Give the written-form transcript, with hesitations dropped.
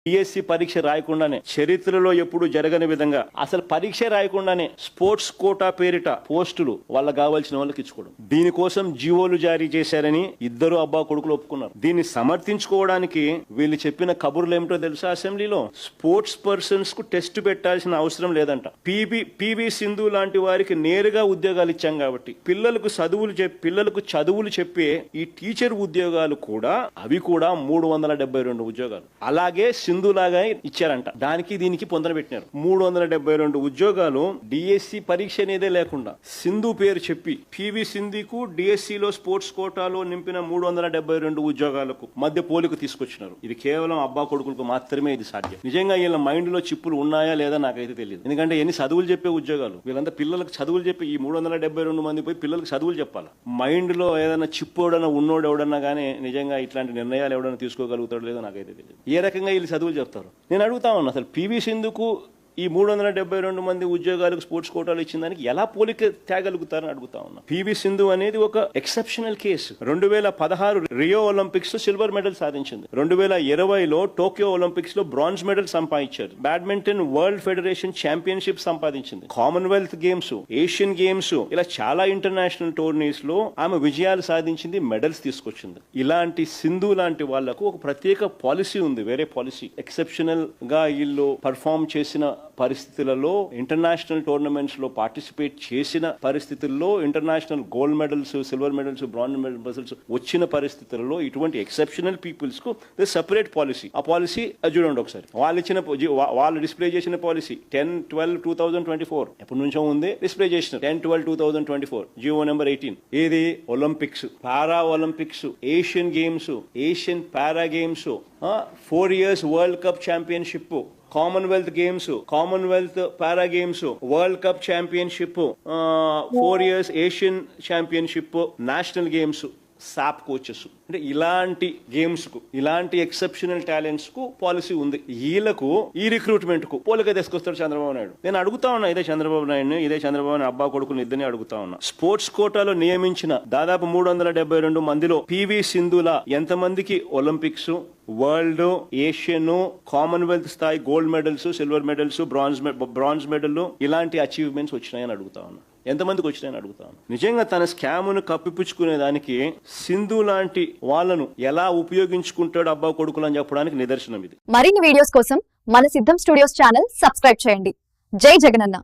DSC పరీక్ష రాయకుండానే, చరిత్రలో ఎప్పుడు జరగని విధంగా అసలు పరీక్ష రాయకుండానే స్పోర్ట్స్ కోటా పేరిట పోస్టులు వాళ్ళకి కావాల్సిన వాళ్ళకి ఇచ్చుకోవడం, దీనికోసం జీవోలు జారీ చేశారని ఇద్దరు అబ్బా కొడుకులు ఒప్పుకున్నారు. దీన్ని సమర్థించుకోవడానికి వీళ్ళు చెప్పిన కబుర్లు ఏమిటో తెలుసా? అసెంబ్లీలో స్పోర్ట్స్ పర్సన్స్ కు టెస్ట్ పెట్టాల్సిన అవసరం లేదంట. పివి సింధు లాంటి వారికి నేరుగా ఉద్యోగాలు ఇచ్చాం కాబట్టి పిల్లలకు చదువులు చెప్పే ఈ టీచర్ ఉద్యోగాలు కూడా అవి కూడా 372 ఉద్యోగాలు అలాగే సింధు లాగా ఇచ్చారంట. దానికి దీనికి పొందన పెట్టినారు. 372 ఉద్యోగాలు డిఎస్సి పరీక్ష అనేదే లేకుండా సింధు పేరు చెప్పి పివి సింధుకు డిఎస్సిలో స్పోర్ట్స్ కోటాలో నింపిన 372 ఉద్యోగాలకు మధ్య పోలిక తీసుకొచ్చినారు. ఇది కేవలం అబ్బా కొడుకులకు మాత్రమే ఇది సాధ్యం. నిజంగా వీళ్ళ మైండ్ లో చిప్పులు ఉన్నాయా లేదా నాకైతే తెలియదు. ఎందుకంటే ఎన్ని చదువులు చెప్పే ఉద్యోగాలు, వీళ్ళంతా పిల్లలకు చదువులు చెప్పి ఈ 372 మంది పోయి పిల్లలకు చదువులు చెప్పాలి. మైండ్ లో ఏదైనా చిప్పు ఎవడన్నా ఉన్నోడు ఎవడన్నా కానీ నిజంగా ఇట్లాంటి నిర్ణయాలు ఎవడన్నా తీసుకోగలుగుతాడో లేదో నాకైతే తెలియదు. ఏ రకంగా వీళ్ళు చదువులు చెప్తారు? నేను అడుగుతా ఉన్నా, అసలు పివి సింధుకు ఈ 372 మంది ఉద్యోగాలకు స్పోర్ట్స్ కోటాలు ఇచ్చిన దానికి ఎలా పోలిక తేగలుగుతారని అడుగుతా ఉన్నా. పివి సింధు అనేది ఒక ఎక్సెప్షనల్ కేసు. 2016 రియో ఒలింపిక్స్ లో సిల్వర్ మెడల్ సాధించింది. 2020లో టోక్యో ఒలింపిక్స్ లో బ్రాంజ్ మెడల్ సంపాదించారు. బ్యాడ్మింటన్ వరల్డ్ ఫెడరేషన్ ఛాంపియన్షిప్ సంపాదించింది. కామన్వెల్త్ గేమ్స్, ఏషియన్ గేమ్స్, ఇలా చాలా ఇంటర్నేషనల్ టోర్నీస్ లో ఆమె విజయాలు సాధించింది, మెడల్స్ తీసుకొచ్చింది. ఇలాంటి సింధు లాంటి వాళ్లకు ఒక ప్రత్యేక పాలసీ ఉంది, వేరే పాలసీ. ఎక్సెప్షనల్ గా వీళ్ళు పర్ఫార్మ్ చేసిన పరిస్థితులలో, ఇంటర్నేషనల్ టోర్నమెంట్స్ లో పార్టిసిపేట్ చేసిన పరిస్థితుల్లో, international gold medals, silver medals, bronze medals వచ్చిన పరిస్థితుల్లో ఇటువంటి ఎక్సెప్షనల్ పీపుల్స్ కు సెపరేట్ పాలసీ. ఆ పాలసీ చూడండి ఒకసారి. వాళ్ళు డిస్ప్లే చేసిన పాలసీ 10/12/2024 ఎప్పటి నుంచో ఉంది, డిస్ప్లే చేసిన 10/12/2024 జియో నెంబర్ 18. ఏది? Olympics, Para Olympics, Asian Games, Asian Para Games, 4 years World Cup championship, Commonwealth Games, Commonwealth Para Games, World Cup championship, 4 years Asian championship, National Games, SAAP coaches. అంటే ఇలాంటి games కు, ఇలాంటి exceptional talents కు policy ఉంది. వీళ్ళకు ఈ recruitment కు పోలిక తీసుకొస్తాడు చంద్రబాబు నాయుడు. నేను అడుగుతా ఉన్నా, ఇదే చంద్రబాబు నాయుడు అబ్బా కొడుకుని ఇద్దరిని అడుగుతా ఉన్నా. స్పోర్ట్స్ కోటాలో నియమించిన దాదాపు 372 మందిలో పివి సింధుల ఎంతమందికి ఒలింపిక్స్, వరల్డ్, ఏషియన్, కామన్వెల్త్ స్థాయి gold medals, silver medals, bronze medal ఇలాంటి అచీవ్మెంట్స్ వచ్చినాయని అడుగుతా ఉన్నా. ఎంతమందికి వచ్చినాయని అడుగుతాను. నిజంగా తన స్కామును కప్పిపుచ్చుకునే దానికి సింధు లాంటి వాళ్ళను ఎలా ఉపయోగించుకుంటాడు అబ్బా కొడుకులు అని చెప్పడానికి నిదర్శనం ఇది. మరిన్ని వీడియోస్ కోసం మన సిద్ధం స్టూడియోస్ ఛానల్ సబ్స్క్రైబ్ చేయండి. జై జగనన్న.